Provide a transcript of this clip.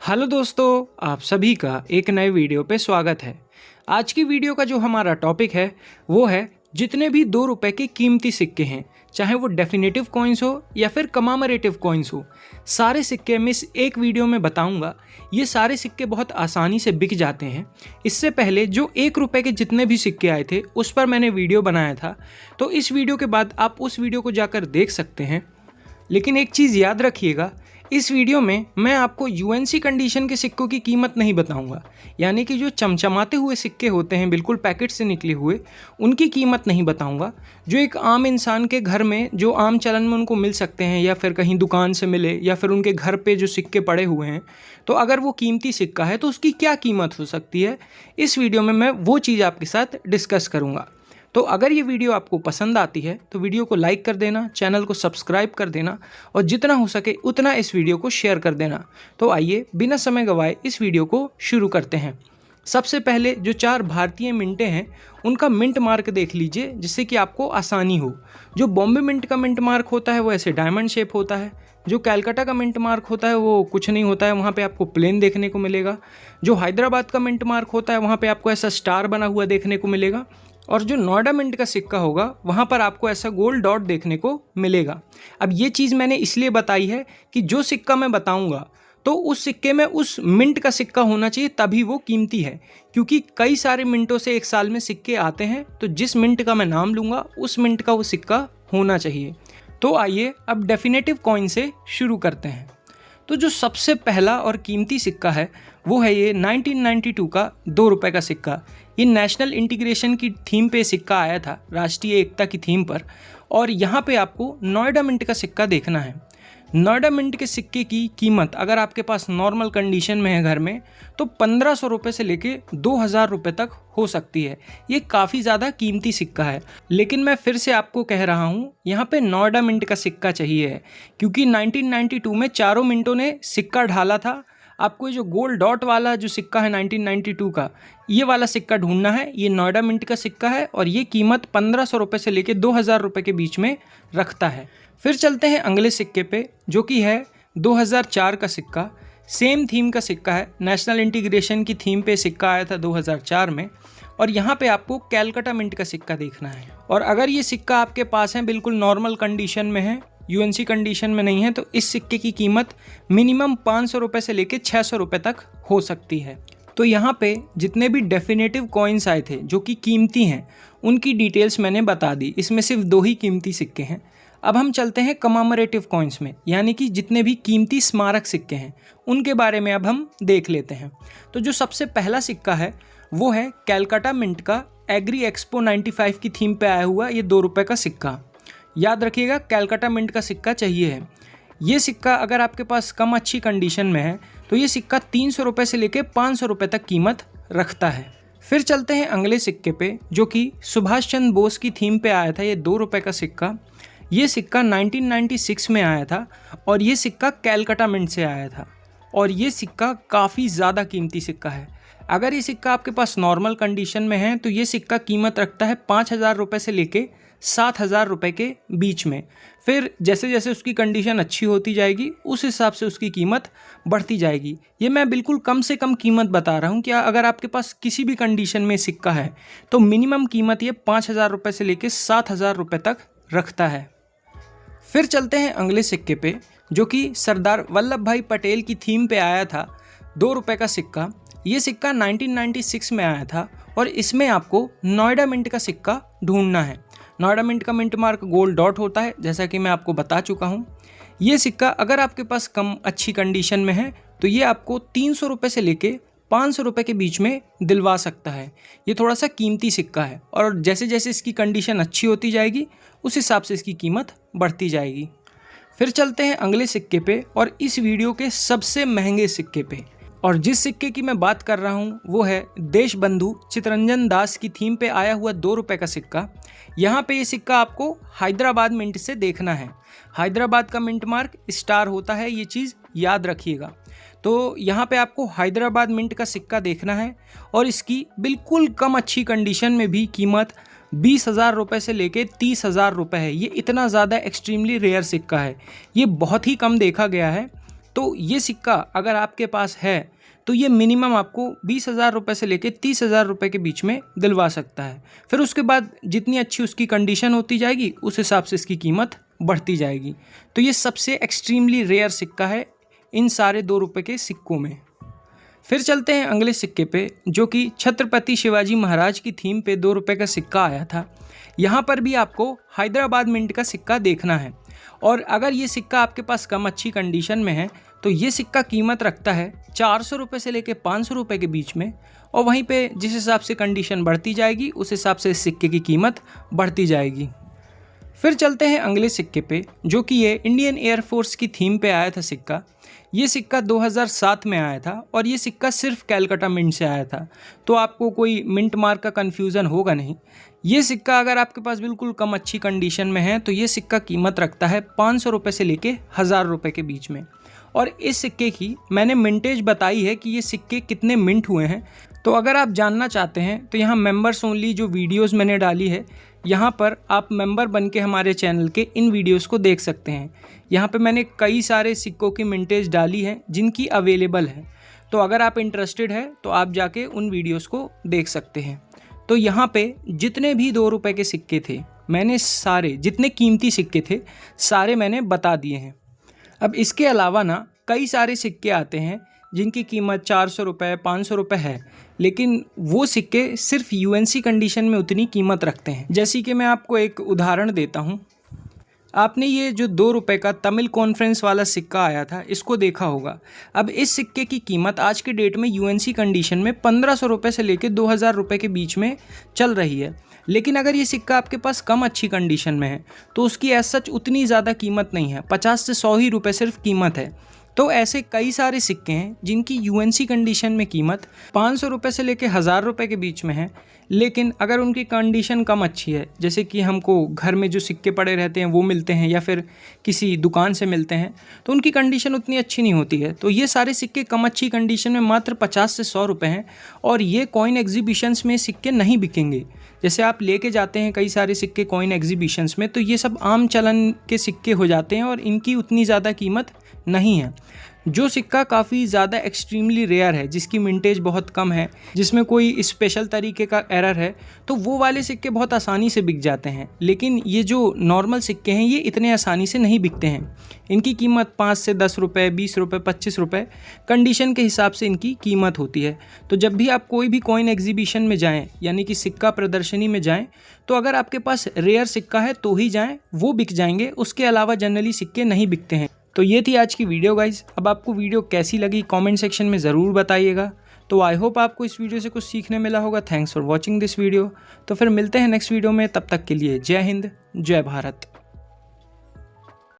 Hello दोस्तों, आप सभी का एक नए वीडियो पे स्वागत है। आज की वीडियो का जो हमारा टॉपिक है वो है जितने भी 2 रुपए के कीमती सिक्के हैं, चाहे वो डेफिनेटिव कॉइन्स हो या फिर कमामरेटिव कॉइन्स हो, सारे सिक्के मैं इस एक वीडियो में बताऊंगा। ये सारे सिक्के बहुत आसानी से बिक जाते हैं। इससे पहले जो 1 रुपए के जितने भी सिक्के आए थे उस पर मैंने वीडियो बनाया था, तो इस वीडियो के बाद आप उस वीडियो को जाकर देख सकते हैं। लेकिन एक चीज़ याद रखिएगा, इस वीडियो में मैं आपको यूएनसी कंडीशन के सिक्कों की कीमत नहीं बताऊंगा, यानी कि जो चमचमाते हुए सिक्के होते हैं बिल्कुल पैकेट से निकले हुए, उनकी कीमत नहीं बताऊंगा। जो एक आम इंसान के घर में जो आम चलन में उनको मिल सकते हैं या फिर कहीं दुकान से मिले या फिर उनके घर पे जो सिक्के पड़े हुए हैं, तो अगर वो कीमती सिक्का है तो उसकी क्या कीमत हो सकती है, इस वीडियो में मैं वो चीज़ आपके साथ डिस्कस करूँगा। तो अगर ये वीडियो आपको पसंद आती है तो वीडियो को लाइक कर देना, चैनल को सब्सक्राइब कर देना और जितना हो सके उतना इस वीडियो को शेयर कर देना। तो आइए बिना समय गंवाए इस वीडियो को शुरू करते हैं। सबसे पहले जो 4 भारतीय मिंटें हैं उनका मिंट मार्क देख लीजिए, जिससे कि आपको आसानी हो। जो बॉम्बे मिंट का मिंट मार्क होता है वो ऐसे डायमंड शेप होता है। जो कैलकाटा का मिंट मार्क होता है वो कुछ नहीं होता है, वहाँ पे आपको प्लेन देखने को मिलेगा। जो हैदराबाद का मिंट मार्क होता है वहाँ पे आपको ऐसा स्टार बना हुआ देखने को मिलेगा। और जो नोएडा मिंट का सिक्का होगा वहाँ पर आपको ऐसा गोल्ड डॉट देखने को मिलेगा। अब ये चीज़ मैंने इसलिए बताई है कि जो सिक्का मैं बताऊँगा तो उस सिक्के में उस मिंट का सिक्का होना चाहिए, तभी वो कीमती है। क्योंकि कई सारे मिंटों से एक साल में सिक्के आते हैं, तो जिस मिंट का मैं नाम लूँगा उस मिंट का वो सिक्का होना चाहिए। तो आइए अब डेफिनेटिव कॉइन से शुरू करते हैं। तो जो सबसे पहला और कीमती सिक्का है वो है ये 1992 का 2 रुपए का सिक्का। ये नेशनल इंटीग्रेशन की थीम पे सिक्का आया था, राष्ट्रीय एकता की थीम पर। और यहाँ पे आपको नोएडा मिंट का सिक्का देखना है। नोएडा मिंट के सिक्के की कीमत अगर आपके पास नॉर्मल कंडीशन में है घर में, तो 1500 रुपये से लेके 2000 रुपये तक हो सकती है। ये काफ़ी ज़्यादा कीमती सिक्का है। लेकिन मैं फिर से आपको कह रहा हूँ, यहाँ पे नोएडा मिंट का सिक्का चाहिए, क्योंकि 1992 में चारों मिंटों ने सिक्का ढाला था। आपको ये जो गोल्ड डॉट वाला जो सिक्का है 1992 का, ये वाला सिक्का ढूंढना है। ये नोएडा मिंट का सिक्का है और ये कीमत 1500 रुपये से लेके 2000 रुपये के बीच में रखता है। फिर चलते हैं अगले सिक्के पे, जो कि है 2004 का सिक्का। सेम थीम का सिक्का है, नेशनल इंटीग्रेशन की थीम पे सिक्का आया था 2004 में। और यहाँ पे आपको कैलकाटा मिंट का सिक्का देखना है। और अगर ये सिक्का आपके पास है, बिल्कुल नॉर्मल कंडीशन में है, यूएनसी कंडीशन में नहीं है, तो इस सिक्के की कीमत मिनिमम 500 रुपये से लेके 600 रुपये तक हो सकती है। तो यहाँ पे जितने भी डेफिनेटिव कॉइन्स आए थे जो कि कीमती हैं, उनकी डिटेल्स मैंने बता दी। इसमें सिर्फ 2 ही कीमती सिक्के हैं। अब हम चलते हैं कमामरेटिव कॉइन्स में, यानी कि जितने भी कीमती स्मारक सिक्के हैं उनके बारे में अब हम देख लेते हैं। तो जो सबसे पहला सिक्का है वो है कैलकाटा मिंट का एग्री एक्सपो 95 की थीम पे आया हुआ ये 2 रुपये का सिक्का। याद रखिएगा, कैलकाटा मिंट का सिक्का चाहिए है। ये सिक्का अगर आपके पास कम अच्छी कंडीशन में है तो ये सिक्का 300 रुपये से लेके 500 रुपये तक कीमत रखता है। फिर चलते हैं अगले सिक्के पे, जो कि सुभाष चंद्र बोस की थीम पे आया था ये 2 रुपये का सिक्का। ये सिक्का 1996 में आया था और ये सिक्का कैलकाटा मिंट से आया था। और ये सिक्का काफ़ी ज़्यादा कीमती सिक्का है। अगर ये सिक्का आपके पास नॉर्मल कंडीशन में है तो ये सिक्का कीमत रखता है 5000 रुपये से लेके 7000 रुपये के बीच में। फिर जैसे जैसे उसकी कंडीशन अच्छी होती जाएगी उस हिसाब से उसकी कीमत बढ़ती जाएगी। ये मैं बिल्कुल कम से कम कीमत बता रहा हूँ। क्या अगर आपके पास किसी भी कंडीशन में सिक्का है तो मिनिमम कीमत ये 5000 रुपये से लेके 7000 रुपये तक रखता है। फिर चलते हैं अगले सिक्के पे, जो कि सरदार वल्लभ भाई पटेल की थीम पे आया था 2 रुपये का सिक्का। ये सिक्का 1996 में आया था और इसमें आपको नोएडा मिंट का सिक्का ढूंढना है। नोएडा मिंट का मिंट मार्क गोल्ड डॉट होता है, जैसा कि मैं आपको बता चुका हूँ। ये सिक्का अगर आपके पास कम अच्छी कंडीशन में है तो ये आपको 300 रुपये से लेके 500 रुपये के बीच में दिलवा सकता है। ये थोड़ा सा कीमती सिक्का है और जैसे जैसे इसकी कंडीशन अच्छी होती जाएगी उस हिसाब से इसकी कीमत बढ़ती जाएगी। फिर चलते हैं अगले सिक्के पे और इस वीडियो के सबसे महंगे सिक्के पे। और जिस सिक्के की मैं बात कर रहा हूँ वो है देशबंधु चित्तरंजन दास की थीम पे आया हुआ 2 रुपये का सिक्का। यहाँ पे ये सिक्का आपको हैदराबाद मिंट से देखना है। हैदराबाद का मिंट मार्क स्टार होता है, ये चीज़ याद रखिएगा। तो यहाँ पे आपको हैदराबाद मिंट का सिक्का देखना है और इसकी बिल्कुल कम अच्छी कंडीशन में भी कीमत 20,000 रुपये से लेके 30,000 रुपये है। ये इतना ज़्यादा एक्सट्रीमली रेयर सिक्का है, ये बहुत ही कम देखा गया है। तो ये सिक्का अगर आपके पास है तो ये मिनिमम आपको 20,000 रुपये से लेके 30,000 रुपये के बीच में दिलवा सकता है। फिर उसके बाद जितनी अच्छी उसकी कंडीशन होती जाएगी उस हिसाब से इसकी कीमत बढ़ती जाएगी। तो ये सबसे एक्सट्रीमली रेयर सिक्का है इन सारे 2 रुपये के सिक्कों में। फिर चलते हैं अगले सिक्के पे, जो कि छत्रपति शिवाजी महाराज की थीम पे 2 रुपये का सिक्का आया था। यहाँ पर भी आपको हैदराबाद मिंट का सिक्का देखना है, और अगर ये सिक्का आपके पास कम अच्छी कंडीशन में है तो ये सिक्का कीमत रखता है 400 रुपये से लेके 500 रुपये के बीच में, और वहीं पे जिस हिसाब से कंडीशन बढ़ती जाएगी उस हिसाब से इस सिक्के की कीमत बढ़ती जाएगी। फिर चलते हैं अगले सिक्के पे, जो कि ये इंडियन एयरफोर्स की थीम पे आया था सिक्का। ये सिक्का 2007 में आया था और ये सिक्का सिर्फ कैलकाटा मिंट से आया था, तो आपको कोई मिंट मार्क का कन्फ्यूज़न होगा नहीं। ये सिक्का अगर आपके पास बिल्कुल कम अच्छी कंडीशन में है तो ये सिक्का कीमत रखता है 500 रुपये से लेके 1000 रुपये के बीच में। और इस सिक्के की मैंने मिंटेज बताई है कि ये सिक्के कितने मिंट हुए हैं, तो अगर आप जानना चाहते हैं तो यहाँ मेंबर्स ओनली जो वीडियोस मैंने डाली है, यहाँ पर आप मेंबर बन के हमारे चैनल के इन वीडियोस को देख सकते हैं। यहाँ पे मैंने कई सारे सिक्कों की मिंटेज डाली है जिनकी अवेलेबल है, तो अगर आप इंटरेस्टेड है तो आप जाके उन वीडियोस को देख सकते हैं। तो यहाँ पे जितने भी 2 रुपये के सिक्के थे मैंने सारे, जितने कीमती सिक्के थे सारे मैंने बता दिए हैं। अब इसके अलावा ना कई सारे सिक्के आते हैं जिनकी कीमत 400 रुपये 500 रुपये है, लेकिन वो सिक्के सिर्फ यूएनसी कंडीशन में उतनी कीमत रखते हैं। जैसे कि मैं आपको एक उदाहरण देता हूँ, आपने ये जो 2 रुपये का तमिल कॉन्फ्रेंस वाला सिक्का आया था इसको देखा होगा। अब इस सिक्के की कीमत आज के डेट में यूएनसी कंडीशन में 1500 रुपये से लेकर 2000 रुपये के बीच में चल रही है, लेकिन अगर ये सिक्का आपके पास कम अच्छी कंडीशन में है तो उसकी एज सच उतनी ज़्यादा कीमत नहीं है, 50 से 100 ही रुपये सिर्फ कीमत है। तो ऐसे कई सारे सिक्के हैं जिनकी यूएनसी कंडीशन में कीमत 500 रुपये से लेकर 1000 रुपये के बीच में है, लेकिन अगर उनकी कंडीशन कम अच्छी है, जैसे कि हमको घर में जो सिक्के पड़े रहते हैं वो मिलते हैं या फिर किसी दुकान से मिलते हैं, तो उनकी कंडीशन उतनी अच्छी नहीं होती है। तो ये सारे सिक्के कम अच्छी कंडीशन में मात्र 50 से 100 रुपये हैं, और ये कॉइन एग्जीबिशंस में सिक्के नहीं बिकेंगे। जैसे आप लेके जाते हैं कई सारे सिक्के कॉइन एग्जीबिशंस में, तो ये सब आम चलन के सिक्के हो जाते हैं और इनकी उतनी ज़्यादा कीमत नहीं है। जो सिक्का काफ़ी ज़्यादा एक्सट्रीमली रेयर है, जिसकी मिंटेज बहुत कम है, जिसमें कोई स्पेशल तरीके का एरर है, तो वो वाले सिक्के बहुत आसानी से बिक जाते हैं। लेकिन ये जो नॉर्मल सिक्के हैं ये इतने आसानी से नहीं बिकते हैं। इनकी कीमत 5 से 10 रुपये 20 रुपये 25 रुपये कंडीशन के हिसाब से इनकी कीमत होती है। तो जब भी आप कोई भी कॉइन एग्जीबिशन में जाएँ, यानी कि सिक्का प्रदर्शनी में जाएँ, तो अगर आपके पास रेयर सिक्का है तो ही जाएँ, वो बिक जाएंगे, उसके अलावा जनरली सिक्के नहीं बिकते हैं। तो ये थी आज की वीडियो गाइज। अब आपको वीडियो कैसी लगी कमेंट सेक्शन में ज़रूर बताइएगा। तो आई होप आपको इस वीडियो से कुछ सीखने मिला होगा। Thanks for watching this video. तो फिर मिलते हैं नेक्स्ट वीडियो में, तब तक के लिए जय हिंद जय भारत।